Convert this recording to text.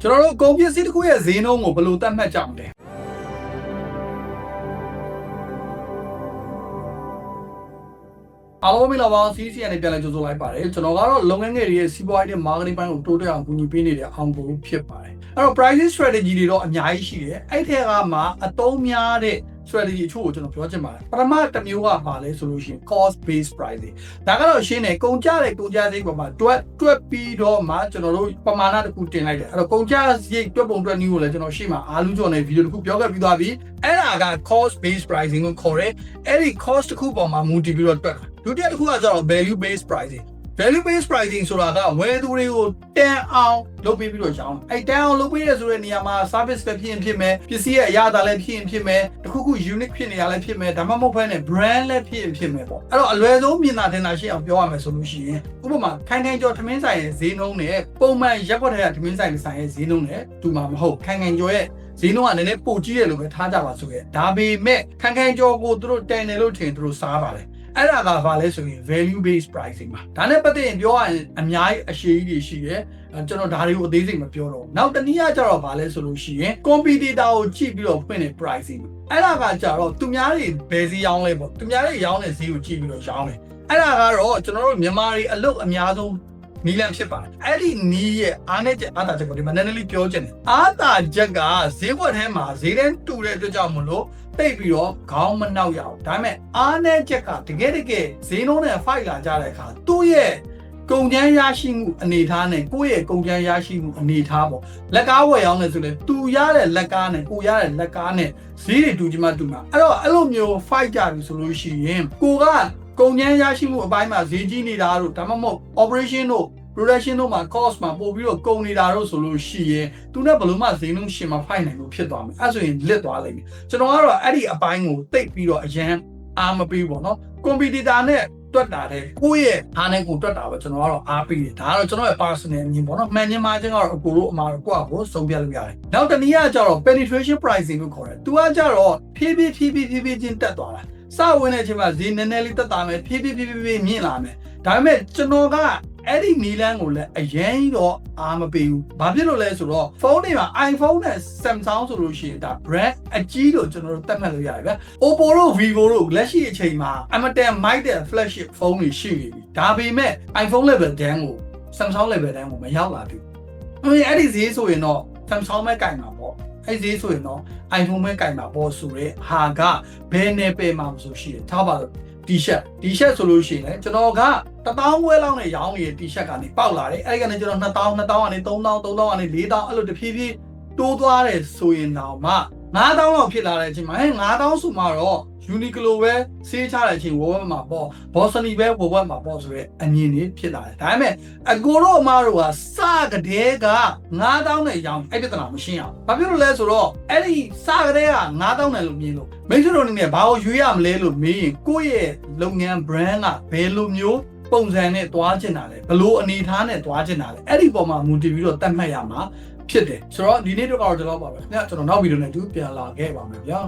ကျွန်တော်တို့ကုန်ပစ္စည်းတစ်ခုရဲ့ဈေးနှုန်းကိုဘယ်လိုသတ်မှတ်ကြမလဲအားလုံးမင်္ဂလာပါ CCN နဲ့ပြန်လည်ကြိုဆိုလိုက်ပါတယ်ကျွန်တော်ကတော့လုပ်ငန်းငယ်တွေရဲ့စီးပွားရေးနဲ့ marketing ဘိုင်းကိုတိုးတက်အောင်ကူညီပေးနေတဲ့အောင်ကိုဖြစ်ပါတယ်အဲ့တော့ pricing strategy တွေတော့အများကြီးရှိတယ်အဲ့ထက်ကမှအသုံးများတဲ့ strategy အချို့ကိုကျွန်တော်ပြောချင်ပါတယ်ပထမတစ်မျိုးကပါလဲဆိုလို့ရှိရင် cost based pricing ဒါကတော့ရှင်းတယ်ကုန်ကြတဲ့ကုန်ကြစရိတ်ပေါ်မှာတွက်ပြီးတော့မှကျွန်တော်တို့ပမာဏတစ်ခုတင်လိုက်တယ်အဲ့တော့ကုန်ကြစရိတ်တွက်ပုံတွက်နည်းကိုလည်းကျွန်တော်ရှေ့မှာအားလုံးကြော်နေဗီဒီယိုတစ်ခုပြောခဲ့ပြီးသွားပြီအဲ့ဒါက cost based pricing ကိုခေါ်တယ်အဲ့ဒီ cost တစ်ခုပေါ်မှာမူတည်ပြီးတော့တွက်တာဒုတိယတစ်ခုကကျတော့ value based pricing value based pricing ဆိုတာကဝယ်သူတွေကိုတန်အောင်လုပ်ပေးပြီးတော့ရောင်းအဲ့တန်အောင်လုပ်ပေးရဆိုတဲ့နေရာမှာ service ပဲဖြစ်မယ်ပစ္စည်းရဲ့အရာသာလည်းဖြစ်မယ်တခုခု unique ဖြစ်နေရလည်းဖြစ်မယ်ဒါမှမဟုတ်ဘဲနဲ့ brand လည်းဖြစ်မယ်ပေါ့အဲ့တော့အလွယ်ဆုံးမြင်သာတင်တာရှိအောင်ပြောရမယ်ဆိုလို့ရှိရင်ဥပမာခိုင်ကျော်ထမင်းဆိုင်ရဲ့ဈေးနှုန်းနဲ့ပုံမှန်ရက်ွက်ထဲကထမင်းဆိုင်ရဲ့ဈေးနှုန်းနဲ့တူမှာမဟုတ်ခိုင်ကျော်ရဲ့ဈေးနှုန်းကနည်းနည်းပိုကြီးတယ်လို့ပဲထားကြပါဆိုရဲဒါပေမဲ့ခိုင်ကျော်ကိုသူတို့တန်တယ်လို့ထင်သူတို့စားပါတယ်အဲ့ဒါကဘာလဲဆိုရင် value based pricing ပါဒါနဲ့ပတ်သက်ရင်ပြောရရင်အများကြီးအရှိကြီးတွေရှိတယ်ကျွန်တော်ဒါတွေကိုအသေးစိတ်မပြောတော့နောက်တနည်းအားကျတော့ဘာလဲဆိုလို့ရှိရင် competitor ကိုကြည့်ပြီးတော့ဖွင့်နေ pricing အဲ့ဒါကကြတော့သူများတွေဘယ်ဈေးရောင်းလဲပေါ့သူများတွေရောင်းတဲ့ဈေးကိုကြည့်ပြီးတော့ရောင်းတယ်အဲ့ဒါကတော့ကျွန်တော်တို့မြန်မာတွေအလုပ်အများဆုံးနီလန်ဖြစ်ပါတယ်အဲ့ဒီနီးရဲ့အားနဲ့ချက်အားသာချက်ကိုဒီမှာနည်းနည်းလေးပြောချင်တယ်အားသာချက်ကဈေးကွက်ထဲမှာဈေးတန်းတူတဲ့အတွက်ကြောင့်မလို့တိတ်ပြီးတော့ခေါင်းမနှောက်ရအောင်ဒါပေမဲ့အားနဲ့ချက်ကတကယ်ဈေးနှုန်းနဲ့ fight လာကြတဲ့အခါသူ့ရဲ့ကုန်ကျန်းရရှိမှုအနေထားနဲ့ကိုယ့်ရဲ့ကုန်ကျန်းရရှိမှုအနေထားပေါ့လက်ကားဝယ်ရောင်းနေဆိုလေသူရတဲ့လက်ကားနဲ့ကိုရတဲ့လက်ကားနဲ့ဈေးတွေတူချင်မှတူမှာအဲ့တော့အဲ့လိုမျိုး fight ကြပြီဆိုလို့ရှိရင်ကိုကကုန်ကျန်းရရှိမှုအပိုင်းမှာဈေးကြီးနေတာတို့ဒါမှမဟုတ် operation တို့ production တို့မှာ cost မှာပို့ပြီးတော့ကုန်နေတာတို့ဆိုလို့ရှိရင်သူနဲ့ဘယ်လိုမှဈေးနှုန်းရှင်မဖိုက်နိုင်လို့ဖြစ်သွားမယ်အဲ့ဆိုရင်လစ်သွားလိမ့်မယ်ကျွန်တော်ကတော့အဲ့ဒီအပိုင်းကိုသိပ်ပြီးတော့အရန်အားမပေးဘူးပေါ့နော် competitor နဲ့တွက်တာတဲ့ကိုယ့်ရဲ့အားနဲ့ကိုတွက်တာပဲကျွန်တော်ကတော့အားပေးတယ်ဒါကတော့ကျွန်တော်ရဲ့ personal အမြင်ပေါ့နော်မှန်ချင်းမှာချင်းကတော့အကိုတို့အမားတို့ကိုယ့်အကိုဆုံးဖြတ်လို့ရတယ်နောက်တနည်းကကျတော့ penetration pricing လို့ခေါ်တယ်သူကကျတော့ဖြည်းဖြည်းချင်းတက်သွားတာစဝင်တဲ့အချိန်မှာဈေးနည်းနည်းလေးတက်တာမယ်ဖြည်းဖြည်းမြင့်လာမယ်ဒါပေမဲ့ကျွန်တော်ကအဲ့ဒီနီလန်းကိုလည်းအရင်တော့အားမပေးဘူး။ဘာဖြစ်လို့လဲဆိုတော့ဖုန်းတွေမှာ iPhone နဲ့ Samsung ဆိုလို့ရှိရင်ဒါ brand အကြီးလို့ကျွန်တော်တို့သတ်မှတ်လို့ရတယ်ဗျ။ Oppo တို့ Vivo တို့လက်ရှိအချိန်မှာအမတန်မိုက်တဲ့ flagship ဖုန်းတွေရှိနေပြီ။ဒါပေမဲ့ iPhone level တန်းကို Samsung level တန်းကိုမရောက်လာဘူး။အဲ့ဒီဈေးဆိုရင်တော့ Samsung ပဲကင်မှာပေါ့။အဲ့ဒီဈေးဆိုရင်တော့ iPhone ပဲကင်မှာပေါ့ဆိုရဲဟာကဘယ်နယ်ပယ်မှာမဆိုရှိတယ်။ထားပါတော့T-shirt ဆိုလို့ရှိရင်လည်းကျွန်တော်က1000ဝဲလောက်နဲ့ရောင်းနေတဲ့ T-shirt ကနေပေါက်လာတယ်အဲ့ဒီကနေကျွန်တော်2000ကနေ3000ကနေ4000အဲ့လိုတဖြည်းဖြည်းတိုးသွားတယ်ဆိုရင်တော့မှ9000လောက်ဖြစ်လာတဲ့အချိန်မှာ9000ဆိုမှတော့ Uniqlo ပဲဆေးချတဲ့အချိန်ဝယ်မှာပေါ့ Bossoni ပဲဝယ်မှာပေါ့ဆိုရဲအမြင်တွေဖြစ်လာတယ်ဒါပေမဲ့အကိုတို့အမတို့ကစကတဲ့က9000နဲ့ရောင်းအဲ့ပြဿနာမရှင်းအောင်ဘာဖြစ်လို့လဲဆိုတော့အဲ့ဒီစကတဲ့က9000နဲ့လို့မြင်လို့မိတ်ဆွေတို့အနေနဲ့ဘာကိုရွေးရမလဲလို့မေးရင်ကိုယ့်ရဲ့လုပ်ငန်း brand ကဘယ်လိုမျိုးပုံစံနဲ့သွားချင်တာလဲဘလို့အနေထားနဲ့သွားချင်တာလဲအဲ့ဒီပုံမှာမူတည်ပြီးတော့တတ်မှတ်ရမှာဖြစ်တယ်ဆိုတော့ဒီနေ့တော့ကျွန်တော်ပါပဲခင်ဗျကျွန်တော်နောက်ဗီဒီယိုနဲ့တူပြန်လာခဲ့ပါမယ်ဗျာ